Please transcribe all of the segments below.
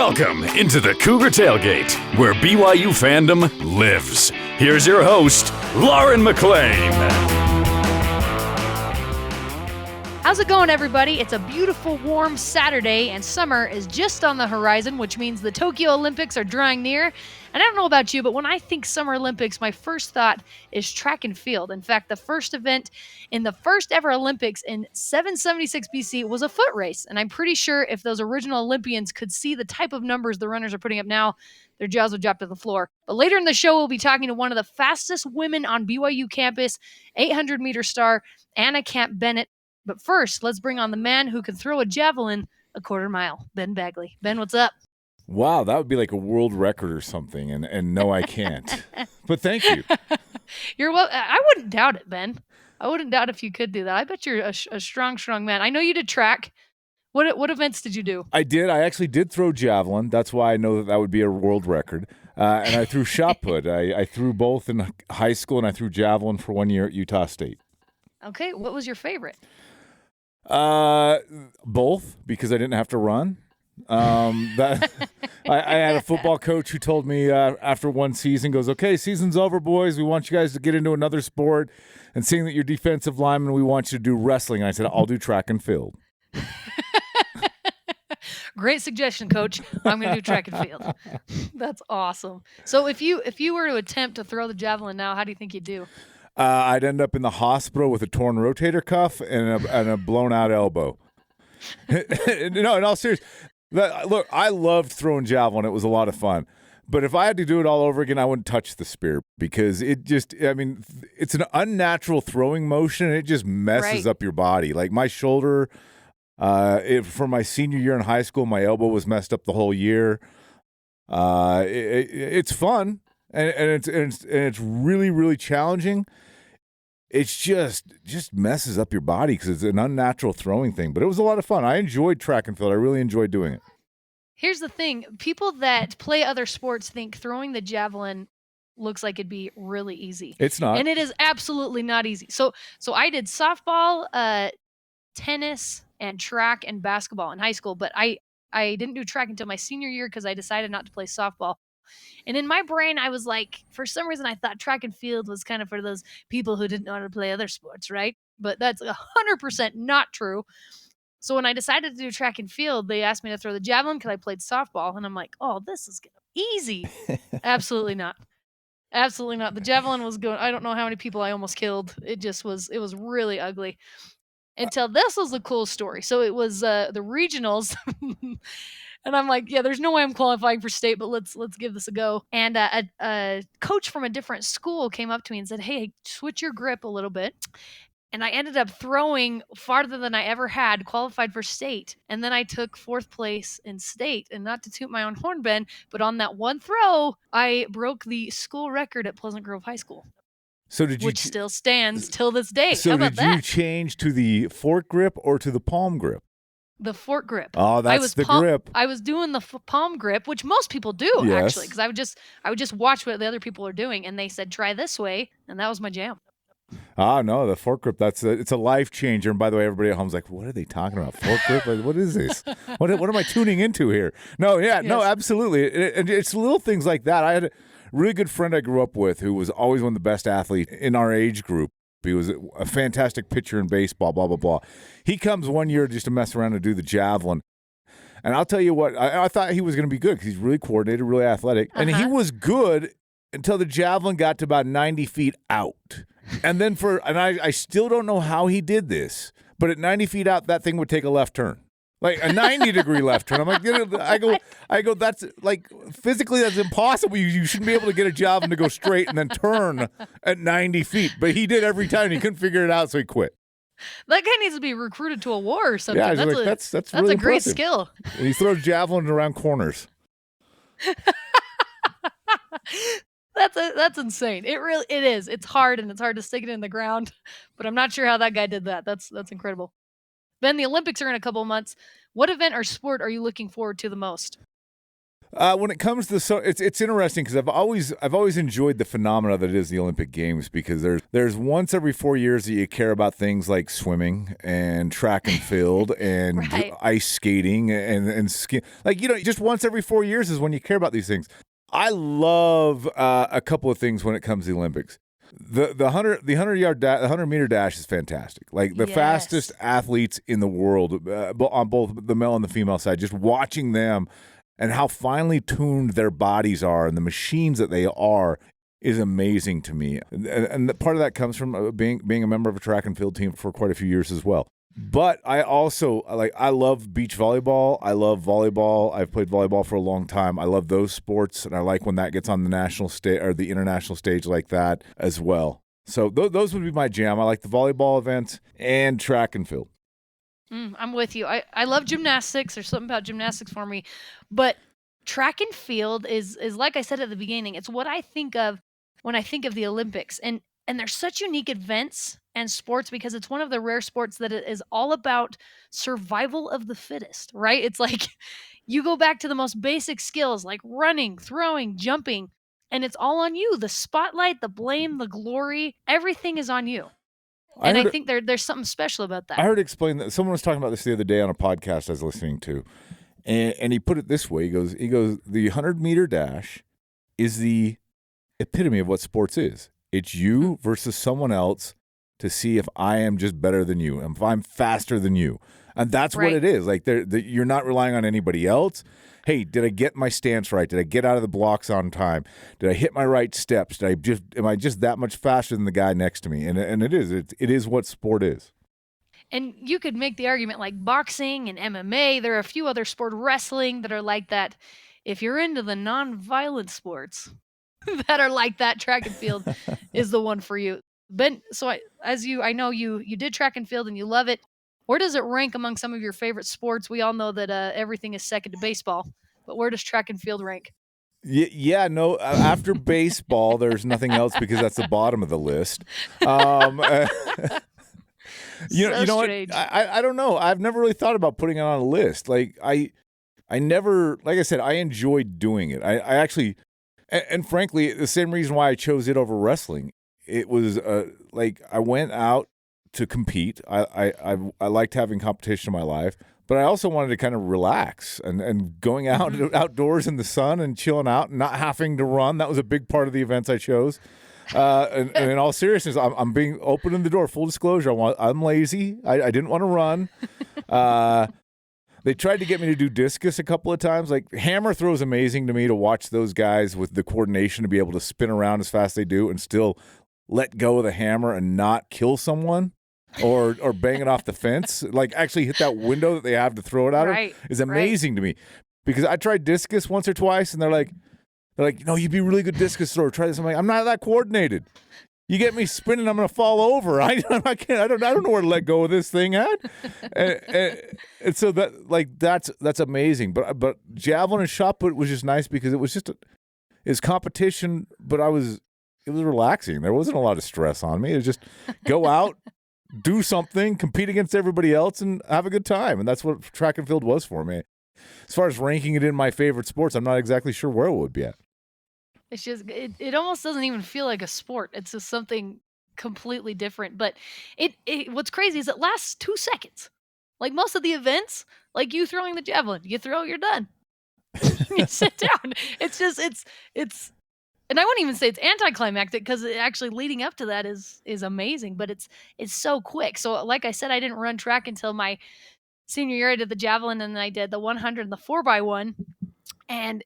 Welcome into the Cougar Tailgate, where BYU fandom lives. Here's your host, Lauren McLean. How's it going, everybody? It's a beautiful, warm Saturday, and summer is just on the horizon, which means the Tokyo Olympics are drawing near. And I don't know about you, but when I think Summer Olympics, my first thought is track and field. In fact, the first event in the first ever Olympics in 776 BC was a foot race. And I'm pretty sure if those original Olympians could see the type of numbers the runners are putting up now, their jaws would drop to the floor. But later in the show, we'll be talking to one of the fastest women on BYU campus, 800-meter star Anna Camp Bennett. But first, let's bring on the man who can throw a javelin a quarter mile, Ben Bagley. Ben, what's up? Wow, that would be like a world record or something, and no, I can't. But thank you. You're well. I wouldn't doubt it, Ben. I wouldn't doubt if you could do that. I bet you're a strong man. I know you did track. What events did you do? I did. I actually did throw javelin. That's why I know that would be a world record. And I threw shot put. I threw both in high school, and I threw javelin for 1 year at Utah State. Okay, what was your favorite? Both, because I didn't have to run. I had a football coach who told me after one season, goes, "Okay, season's over, boys. We want you guys to get into another sport, and seeing that you're defensive linemen, we want you to do wrestling." And I said, "I'll do track and field." Great suggestion, Coach. I'm going to do track and field. That's awesome. So if you were to attempt to throw the javelin now, how do you think you'd do? I'd end up in the hospital with a torn rotator cuff and a blown out elbow. No, in all seriousness, look, I loved throwing javelin. It was a lot of fun. But if I had to do it all over again, I wouldn't touch the spear because it's an unnatural throwing motion, and it just messes up your body. Like my shoulder, for my senior year in high school, my elbow was messed up the whole year. It's fun, and it's really, really challenging. It's just messes up your body because it's an unnatural throwing thing. But it was a lot of fun. I enjoyed track and field. I really enjoyed doing it. Here's the thing. People that play other sports think throwing the javelin looks like it'd be really easy. It's not. And it is absolutely not easy. So I did softball, tennis, and track and basketball in high school. But I didn't do track until my senior year because I decided not to play softball. And in my brain, I was like, for some reason, I thought track and field was kind of for those people who didn't know how to play other sports, right? But that's 100% not true. So when I decided to do track and field, they asked me to throw the javelin because I played softball. And I'm like, oh, this is easy. Absolutely not. Absolutely not. The javelin was going, I don't know how many people I almost killed. It was really ugly. Until this was a cool story. So it was the regionals. And I'm like, yeah, there's no way I'm qualifying for state, but let's give this a go. And a coach from a different school came up to me and said, hey, switch your grip a little bit. And I ended up throwing farther than I ever had, qualified for state. And then I took 4th place in state. And not to toot my own horn, Ben, but on that one throw, I broke the school record at Pleasant Grove High School. So which still stands till this day. So how about did you change to the fork grip or to the palm grip? The fork grip. Oh, that's the grip. I was doing the palm grip, which most people do, actually, because I would just watch what the other people are doing, and they said, try this way, and that was my jam. No, the fork grip, it's a life changer. And by the way, everybody at home's like, what are they talking about? Fork grip? What is this? What am I tuning into here? No, absolutely. And it's little things like that. I had a really good friend I grew up with who was always one of the best athletes in our age group. He was a fantastic pitcher in baseball, blah, blah, blah. He comes one year just to mess around and do the javelin. And I'll tell you what, I thought he was going to be good because he's really coordinated, really athletic. And he was good until the javelin got to about 90 feet out. And then I still don't know how he did this, but at 90 feet out, that thing would take a left turn. Like a 90-degree left turn. I'm like, I go. That's like physically that's impossible. You shouldn't be able to get a javelin to go straight and then turn at 90 feet. But he did every time. He couldn't figure it out, so he quit. That guy needs to be recruited to a war or something. Yeah, that's really a great impressive. skill. And he throws javelins around corners. That's insane. It is. It's hard, and it's hard to stick it in the ground. But I'm not sure how that guy did that. That's incredible. Ben, the Olympics are in a couple of months. What event or sport are you looking forward to the most? When it comes to it's interesting because I've always enjoyed the phenomena that is the Olympic Games, because there's once every 4 years that you care about things like swimming and track and field and Right. ice skating and ski. Like, just once every 4 years is when you care about these things. I love a couple of things when it comes to the Olympics. The 100-meter dash is fantastic. Like the Yes. fastest athletes in the world on both the male and the female side. Just watching them and how finely tuned their bodies are and the machines that they are is amazing to me. And part of that comes from being a member of a track and field team for quite a few years as well. But I also I love beach volleyball. I love volleyball. I've played volleyball for a long time. I love those sports, and I like when that gets on the national stage or the international stage like that as well. So those would be my jam. I like the volleyball events and track and field. I'm with you. I love gymnastics. There's something about gymnastics for me. But track and field is like I said at the beginning, it's what I think of when I think of the Olympics. And they're such unique events and sports because it's one of the rare sports that it is all about survival of the fittest, right? It's like you go back to the most basic skills like running, throwing, jumping, and it's all on you. The spotlight, the blame, the glory, everything is on you. And I think there's something special about that. I heard explain that someone was talking about this the other day on a podcast I was listening to, and he put it this way. He goes, the 100-meter dash is the epitome of what sports is. It's you versus someone else to see if I am just better than you, and if I'm faster than you. And that's what it is. Like you're not relying on anybody else. Hey, did I get my stance right? Did I get out of the blocks on time? Did I hit my right steps? Am I just that much faster than the guy next to me? And it is what sport is. And you could make the argument like boxing and MMA. There are a few other sports, wrestling, that are like that. If you're into the non-violent sports that are like that, track and field is the one for you. Ben, so I know you did track and field and you love it. Where does it rank among some of your favorite sports? We all know that everything is second to baseball, but where does track and field rank? Yeah, no. After baseball, there's nothing else because that's the bottom of the list. You know what? I don't know. I've never really thought about putting it on a list. Like I never, like I said, I enjoyed doing it. I actually, and frankly, the same reason why I chose it over wrestling. It was like I went out to compete. I liked having competition in my life, but I also wanted to kind of relax and going out outdoors in the sun and chilling out and not having to run. That was a big part of the events I chose. And in all seriousness, I'm being open in the door. Full disclosure, I'm lazy. I didn't want to run. They tried to get me to do discus a couple of times. Like hammer throw is amazing to me to watch those guys with the coordination to be able to spin around as fast as they do and still let go of the hammer and not kill someone or bang it off the fence. Like actually hit that window that they have to throw it out of is amazing to me. Because I tried discus once or twice and they're like, no, you'd be a really good discus thrower. Try this. I'm like, I'm not that coordinated. You get me spinning, I'm going to fall over. I don't know where to let go of this thing at. And so that's amazing. But javelin and shot put was just nice because it was just it's competition. But it was relaxing. There wasn't a lot of stress on me. It was just go out, do something, compete against everybody else, and have a good time. And that's what track and field was for me. As far as ranking it in my favorite sports, I'm not exactly sure where it would be at. It's just it almost doesn't even feel like a sport. It's just something completely different. But it what's crazy is it lasts 2 seconds. Like most of the events, like you throwing the javelin, you throw, you're done. You sit down. It's just it's and I wouldn't even say it's anticlimactic because actually leading up to that is amazing, but it's so quick. So like I said, I didn't run track until my senior year. I did the javelin and then I did the 100 and the 4x1. And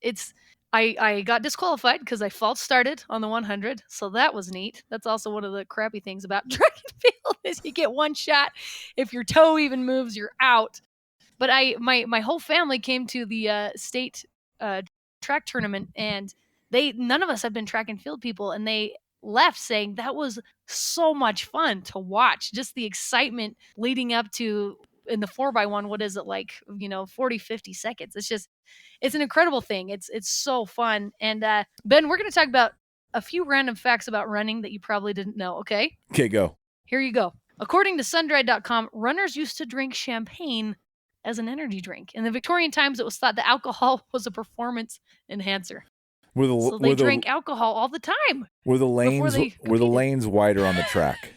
I got disqualified because I false started on the 100. So that was neat. That's also one of the crappy things about track and field is you get one shot. If your toe even moves, you're out. But my whole family came to the state track tournament and none of us have been track and field people. And they left saying that was so much fun to watch. Just the excitement leading up to in the 4x1, what is it like, 40, 50 seconds. It's an incredible thing. It's so fun. And Ben, we're going to talk about a few random facts about running that you probably didn't know. Okay. Okay, go. Here you go. According to sundry.com, runners used to drink champagne as an energy drink. In the Victorian times, it was thought that alcohol was a performance enhancer. So they drank alcohol all the time. Were the lanes wider on the track?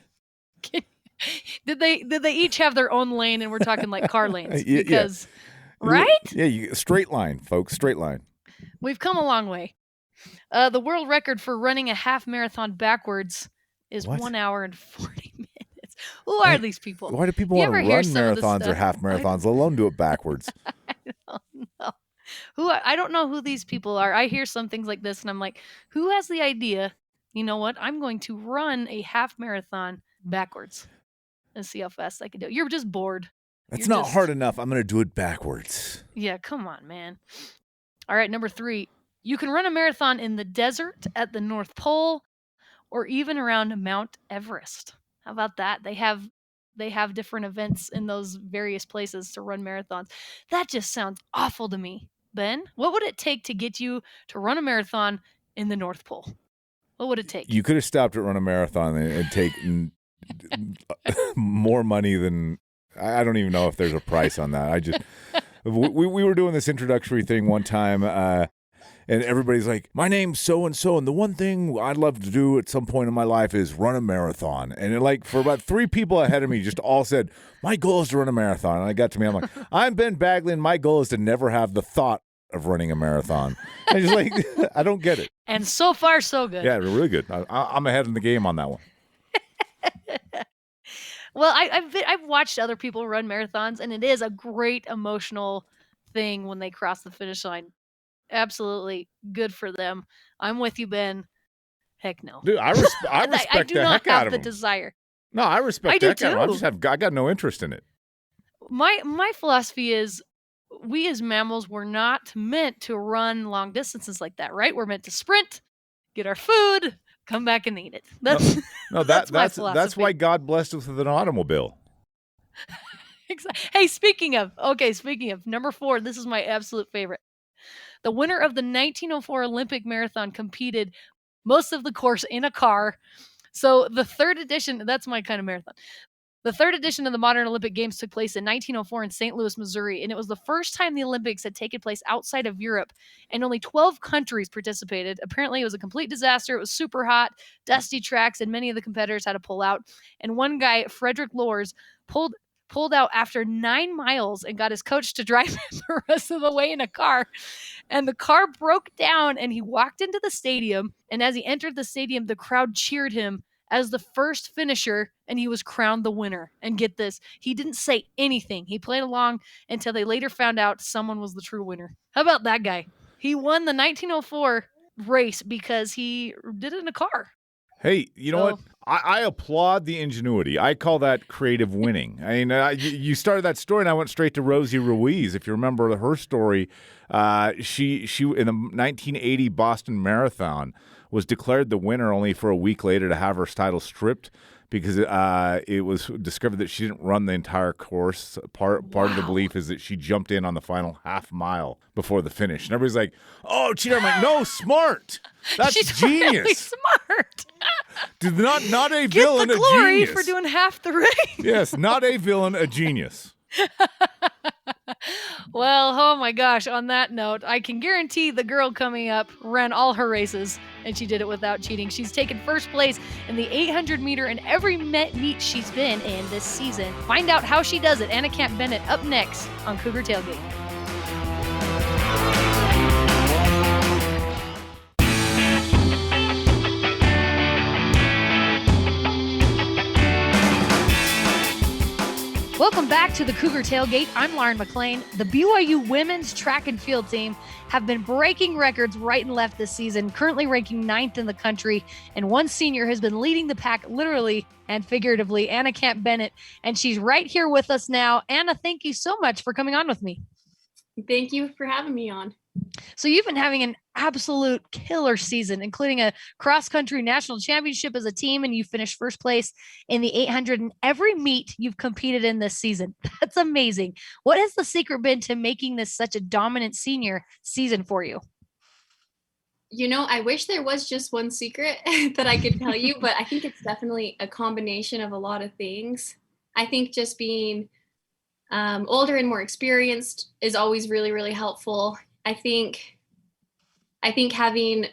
Did they each have their own lane, and we're talking like car lanes? Because right? Yeah, straight line, folks, straight line. We've come a long way. The world record for running a half marathon backwards is 1 hour and 40 minutes. Who are these people? Why do people want to run marathons or half marathons, let alone do it backwards? I don't know. I don't know who these people are. I hear some things like this, and I'm like, who has the idea? You know what? I'm going to run a half marathon backwards and see how fast I can do it. You're just bored. That's not hard enough. I'm going to do it backwards. Yeah, come on, man. All right, number 3. You can run a marathon in the desert, at the North Pole, or even around Mount Everest. How about that? They have different events in those various places to run marathons. That just sounds awful to me. Ben, what would it take to get you to run a marathon in the North Pole? What would it take? You could have stopped at run a marathon and taken more money than I don't even know if there's a price on that. We were doing this introductory thing one time, and everybody's like, my name's so-and-so, and the one thing I'd love to do at some point in my life is run a marathon. And for about 3 people ahead of me, just all said, my goal is to run a marathon. And I got to me, I'm like, I'm Ben Bagley, and my goal is to never have the thought of running a marathon. And just like, I don't get it. And so far, so good. Yeah, really good. I'm ahead in the game on that one. Well, I've watched other people run marathons, and it is a great emotional thing when they cross the finish line. Absolutely good for them. I'm with you, Ben. Heck no. Dude, I respect I do the not heck out have of the them. desire. No, I respect I the do heck out of them. too. I got no interest in it. My philosophy is we as mammals were not meant to run long distances like that, right? We're meant to sprint, get our food, come back and eat it. That's my philosophy. That's why God blessed us with an automobile. Exactly. Hey, speaking of number 4, this is my absolute favorite. The winner of the 1904 Olympic marathon competed most of the course in a car. So the 3rd edition, that's my kind of marathon. The 3rd edition of the modern Olympic Games took place in 1904 in St. Louis, Missouri, and it was the first time the Olympics had taken place outside of Europe, and only 12 countries participated. Apparently, it was a complete disaster. It was super hot, dusty tracks, and many of the competitors had to pull out. And one guy, Frederick Loers, pulled out after 9 miles and got his coach to drive him the rest of the way in a car. And the car broke down, and he walked into the stadium, and as he entered the stadium, the crowd cheered him as the first finisher, and he was crowned the winner. And get this, he didn't say anything. He played along until they later found out someone was the true winner. How about that guy? He won the 1904 race because he did it in a car. Hey, you know what? I applaud the ingenuity. I call that creative winning. I mean, you started that story, and I went straight to Rosie Ruiz. If you remember her story, she in the 1980 Boston Marathon was declared the winner only for a week later to have her title stripped because it was discovered that she didn't run the entire course. Part of the belief is that she jumped in on the final half mile before the finish. And everybody's like, oh, cheater. I'm like, no, smart. That's She's genius. Really smart. Not a Get villain, the glory a genius. for doing half the race. Yes, not a villain, a genius. Well, oh my gosh, on that note, I can guarantee the girl coming up ran all her races, and she did it without cheating. She's taken first place in the 800 meter in every meet she's been in this season. Find out how she does it. Anna Camp Bennett up next on Cougar Tailgate. Welcome back to the Cougar Tailgate. I'm Lauren McLean. The BYU women's track and field team have been breaking records right and left this season, currently ranking 9th in the country, and one senior has been leading the pack literally and figuratively, Anna Camp Bennett, and she's right here with us now. Anna, thank you so much for coming on with me. Thank you for having me on. So you've been having an absolute killer season, including a cross-country national championship as a team, and you finished first place in the 800 in every meet you've competed in this season. That's amazing. What has the secret been to making this such a dominant senior season for you? You know, I wish there was just one secret that I could tell you, but I think it's definitely a combination of a lot of things. I think just being older and more experienced is always really, really helpful. I think having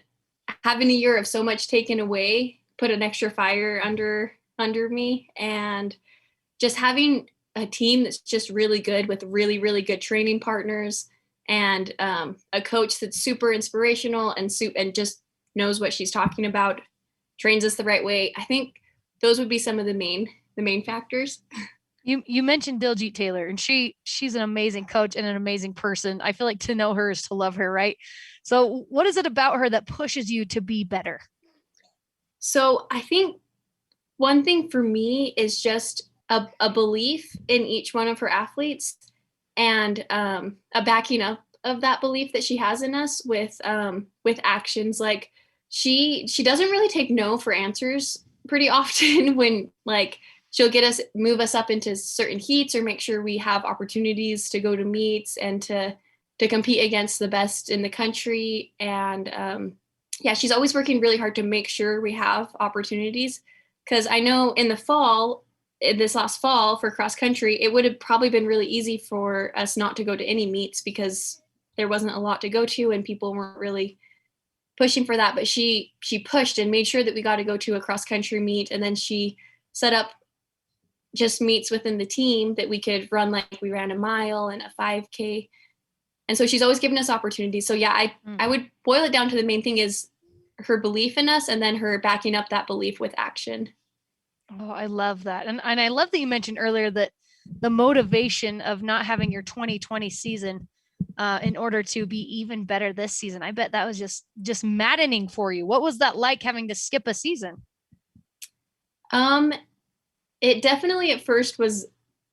a year of so much taken away put an extra fire under me, and just having a team that's just really good with really, really good training partners, and a coach that's super inspirational and just knows what she's talking about, trains us the right way. I think those would be some of the main factors. You mentioned Diljit Taylor, and she's an amazing coach and an amazing person. I feel like to know her is to love her, right? So what is it about her that pushes you to be better? So I think one thing for me is just a belief in each one of her athletes, and a backing up of that belief that she has in us with actions. Like she doesn't really take no for answers pretty often when like she'll move us up into certain heats or make sure we have opportunities to go to meets and to compete against the best in the country. And she's always working really hard to make sure we have opportunities. Because I know this last fall for cross country, it would have probably been really easy for us not to go to any meets because there wasn't a lot to go to and people weren't really pushing for that. But she pushed and made sure that we got to go to a cross country meet. And then she set up just meets within the team that we could run, like we ran a mile and a 5K. And so she's always given us opportunities. So yeah, I would boil it down to the main thing is her belief in us, and then her backing up that belief with action. Oh, I love that. And I love that you mentioned earlier that the motivation of not having your 2020 season in order to be even better this season. I bet that was just maddening for you. What was that like, having to skip a season? It definitely at first was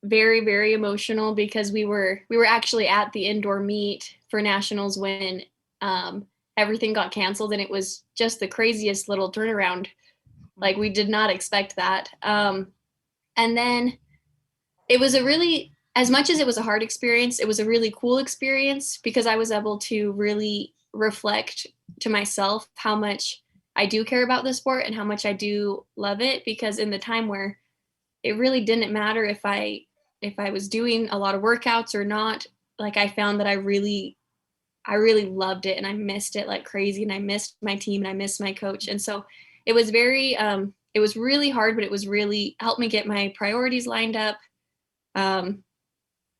very, very emotional because we were actually at the indoor meet for nationals when everything got canceled, and it was just the craziest little turnaround. Like we did not expect that. And then it was as much as it was a hard experience, it was a really cool experience because I was able to really reflect to myself how much I do care about the sport and how much I do love it. Because in the time where it really didn't matter if I was doing a lot of workouts or not, like I found that I really loved it and I missed it like crazy, and I missed my team and I missed my coach. And so it was it was really hard, but it was really helped me get my priorities lined up.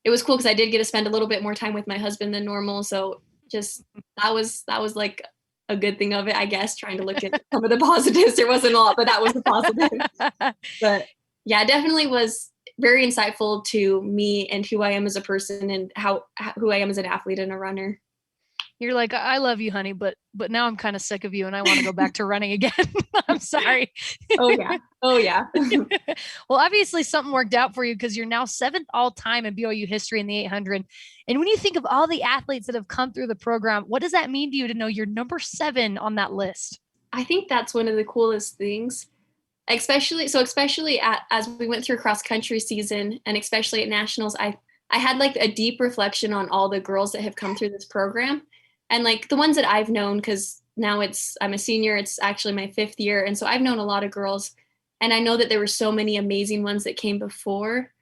It was cool because I did get to spend a little bit more time with my husband than normal. So just that was like a good thing of it, I guess, trying to look at some of the positives. There wasn't a lot, but that was the positive. But yeah, it definitely was very insightful to me and who I am as a person and who I am as an athlete and a runner. You're like, I love you, honey, but now I'm kind of sick of you and I want to go back to running again. I'm sorry. Oh yeah. Well, obviously something worked out for you because you're now 7th all time in BYU history in the 800. And when you think of all the athletes that have come through the program, what does that mean to you to know you're number 7 on that list? I think that's one of the coolest things, especially as we went through cross country season, and especially at nationals, I had like a deep reflection on all the girls that have come through this program. And like the ones that I've known, because now I'm a senior, it's actually my 5th year. And so I've known a lot of girls, and I know that there were so many amazing ones that came before,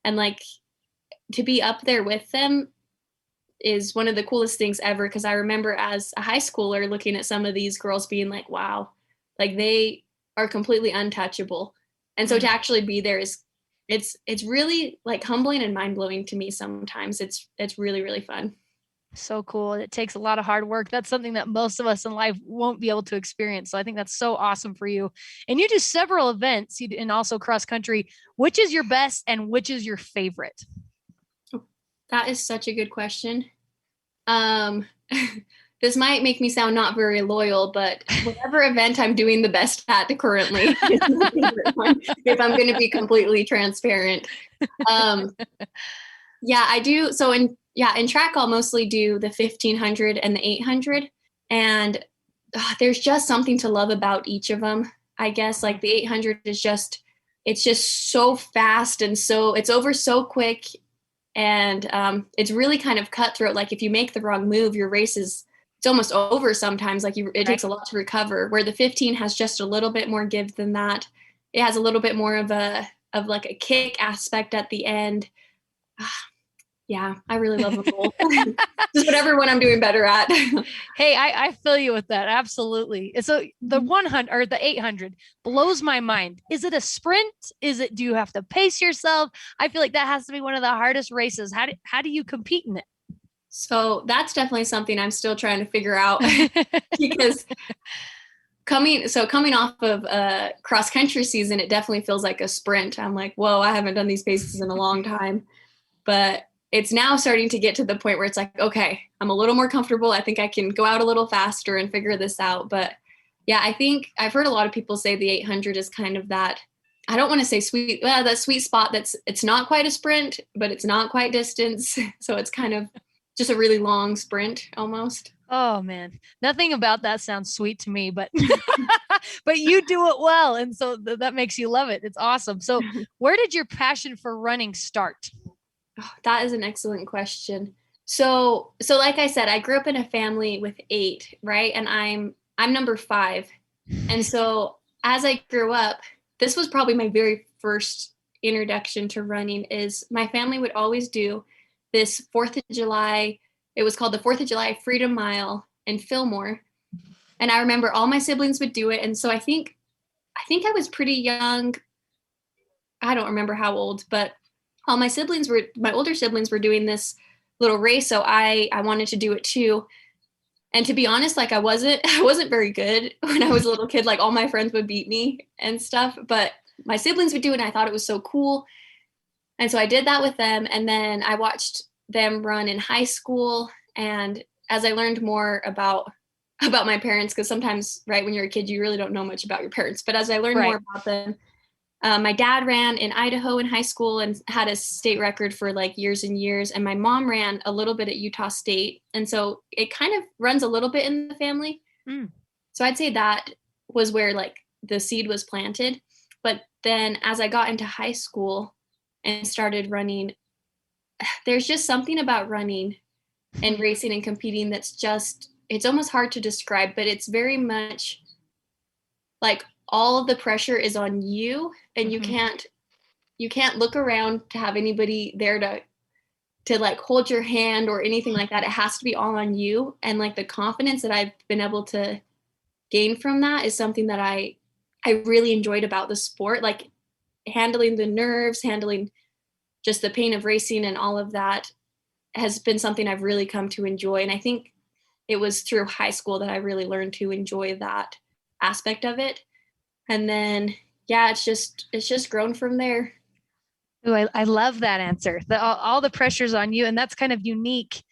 and like to be up there with them is one of the coolest things ever. Cause I remember as a high schooler looking at some of these girls being like, wow, like they are completely untouchable. And so to actually be there it's really like humbling and mind blowing to me. Sometimes it's really, really fun. So cool. It takes a lot of hard work. That's something that most of us in life won't be able to experience. So I think that's so awesome for you. And you do several events and also cross country. Which is your best and which is your favorite? That is such a good question. This might make me sound not very loyal, but whatever event I'm doing the best at currently is my favorite one, if I'm going to be completely transparent. Yeah, I do. So in track, I'll mostly do the 1500 and the 800. And there's just something to love about each of them. I guess like the 800 is it's just so fast, and so it's over so quick. And it's really kind of cutthroat. Like if you make the wrong move, your race it's almost over sometimes. Like it takes a lot to recover, where the 15 has just a little bit more give than that. It has a little bit more of like a kick aspect at the end. Yeah, I really love them both. Just whatever one I'm doing better at. Hey, I feel you with that. Absolutely. So the 100 or the 800 blows my mind. Is it a sprint? Do you have to pace yourself? I feel like that has to be one of the hardest races. How do you compete in it? So that's definitely something I'm still trying to figure out because coming off of a cross country season, it definitely feels like a sprint. I'm like, whoa, I haven't done these paces in a long time. But it's now starting to get to the point where it's like, okay, I'm a little more comfortable. I think I can go out a little faster and figure this out. But yeah, I think I've heard a lot of people say the 800 is kind of that, I don't want to say that sweet spot it's not quite a sprint, but it's not quite distance. So it's kind of just a really long sprint almost. Oh man, nothing about that sounds sweet to me, but but you do it well, and so that makes you love it. It's awesome. So, where did your passion for running start? Oh, that is an excellent question. So like I said, I grew up in a family with 8, right? And I'm number 5. And so as I grew up, this was probably my very first introduction to running. Is my family would always do this 4th of July. It was called the 4th of July Freedom Mile in Fillmore. And I remember all my siblings would do it. And so I think I was pretty young. I don't remember how old, but all my older siblings were doing this little race. So I wanted to do it too. And to be honest, like I wasn't very good when I was a little kid. Like all my friends would beat me and stuff, but my siblings would do it. And I thought it was so cool. And so I did that with them. And then I watched them run in high school. And as I learned more about my parents, because sometimes, right, when you're a kid, you really don't know much about your parents. But as I learned more about them, my dad ran in Idaho in high school and had a state record for like years and years. And my mom ran a little bit at Utah State. And so it kind of runs a little bit in the family. So I'd say that was where like the seed was planted. But then as I got into high school and started running, there's just something about running and racing and competing that's just, it's almost hard to describe, but it's very much like all of the pressure is on you, and you can't look around to have anybody there to like hold your hand or anything like that. It has to be all on you. And like the confidence that I've been able to gain from that is something that I really enjoyed about the sport, like handling the nerves, handling just the pain of racing and all of that has been something I've really come to enjoy. And I think it was through high school that I really learned to enjoy that aspect of it. And then, yeah, it's just grown from there. Ooh, I love that answer. All the pressure's on you, and that's kind of unique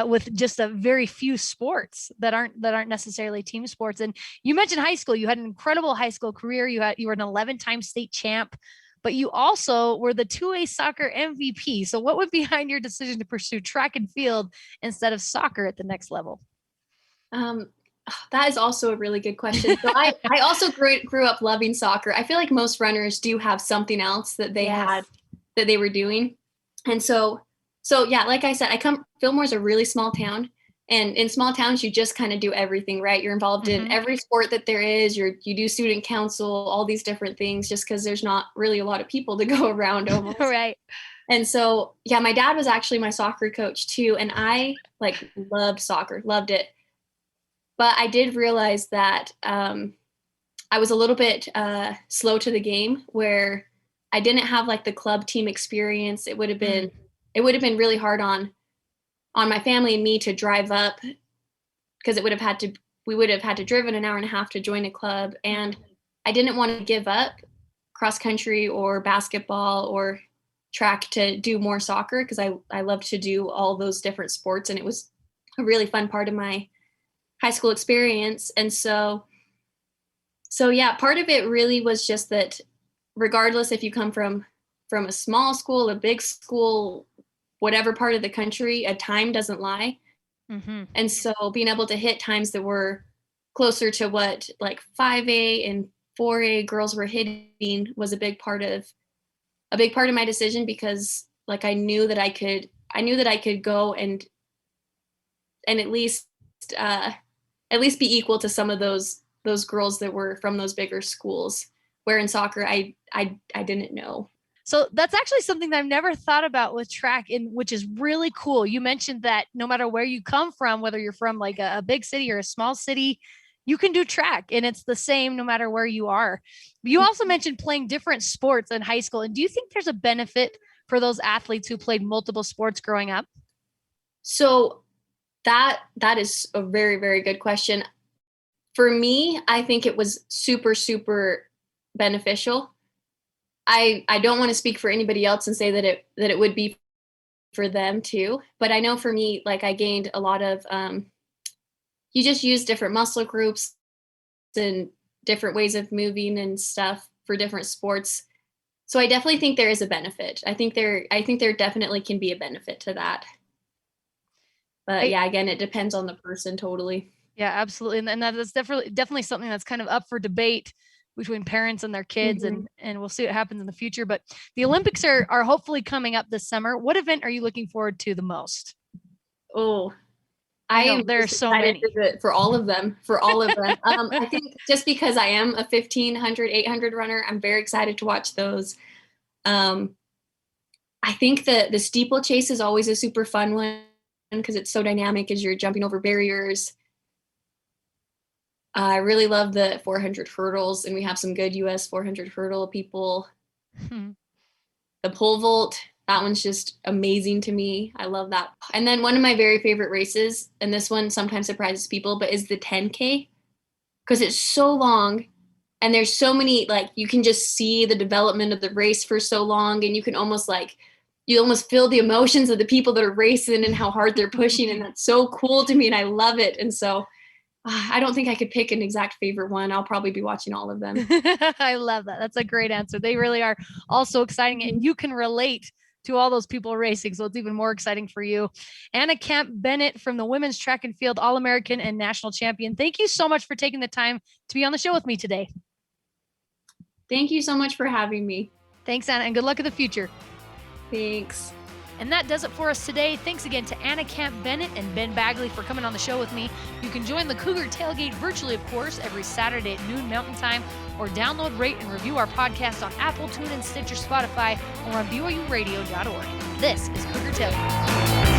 with just a very few sports that aren't necessarily team sports. And you mentioned high school. You had an incredible high school career. You were an 11-time state champ, but you also were the 2A soccer MVP. So, what was behind your decision to pursue track and field instead of soccer at the next level? That is also a really good question. So I also grew up loving soccer. I feel like most runners do have something else that they had that they were doing. And so yeah, like I said, Fillmore's a really small town, and in small towns, you just kind of do everything, right? You're involved in every sport that there is. You do student council, all these different things, just because there's not really a lot of people to go around almost. Right. And so, yeah, my dad was actually my soccer coach too. And I like loved soccer, loved it. But I did realize that I was a little bit slow to the game, where I didn't have like the club team experience. It would have been really hard on my family and me to drive up, because we would have had to driven an hour and a half to join a club. And I didn't want to give up cross country or basketball or track to do more soccer, because I love to do all those different sports, and it was a really fun part of my high school experience. And so yeah, part of it really was just that regardless if you come from a small school, a big school, whatever part of the country, a time doesn't lie. And so being able to hit times that were closer to what like 5A and 4A girls were hitting was a big part of my decision, because like I knew that I could go and at least be equal to some of those girls that were from those bigger schools, where in soccer I didn't know. So that's actually something that I've never thought about with track, which is really cool. You mentioned that no matter where you come from, whether you're from like a big city or a small city, you can do track and it's the same no matter where you are. You also mentioned playing different sports in high school. And do you think there's a benefit for those athletes who played multiple sports growing up? So that is a very, very good question. For me, I think it was super, super beneficial. I don't want to speak for anybody else and say that it would be for them too, but I know for me, like I gained a lot of you just use different muscle groups and different ways of moving and stuff for different sports. So I definitely think there is a benefit. I think there definitely can be a benefit to that. But yeah, again, it depends on the person totally. Yeah, absolutely. And that is definitely something that's kind of up for debate between parents and their kids, and we'll see what happens in the future. But the Olympics are hopefully coming up this summer. What event are you looking forward to the most? Oh, there's so many for all of them. I think just because I am a 1500, 800 runner, I'm very excited to watch those. I think the steeplechase is always a super fun one because it's so dynamic as you're jumping over barriers. I really love the 400 hurdles, and we have some good US 400 hurdle people. The pole vault, that one's just amazing to me. I love that. And then one of my very favorite races, and this one sometimes surprises people, but is the 10K, because it's so long and there's so many, like you can just see the development of the race for so long, and you can almost feel the emotions of the people that are racing and how hard they're pushing, and that's so cool to me, and I love it. And so I don't think I could pick an exact favorite one. I'll probably be watching all of them. I love that. That's a great answer. They really are all so exciting, and you can relate to all those people racing, so it's even more exciting for you. Anna Camp-Bennett from the women's track and field All-American and national champion. Thank you so much for taking the time to be on the show with me today. Thank you so much for having me. Thanks, Anna, and good luck in the future. Thanks. And that does it for us today. Thanks again to Anna Camp-Bennett and Ben Bagley for coming on the show with me. You can join the Cougar Tailgate virtually, of course, every Saturday at noon Mountain Time, or download, rate, and review our podcast on Apple, TuneIn, Stitcher, Spotify, or on BYURadio.org. This is Cougar Tailgate.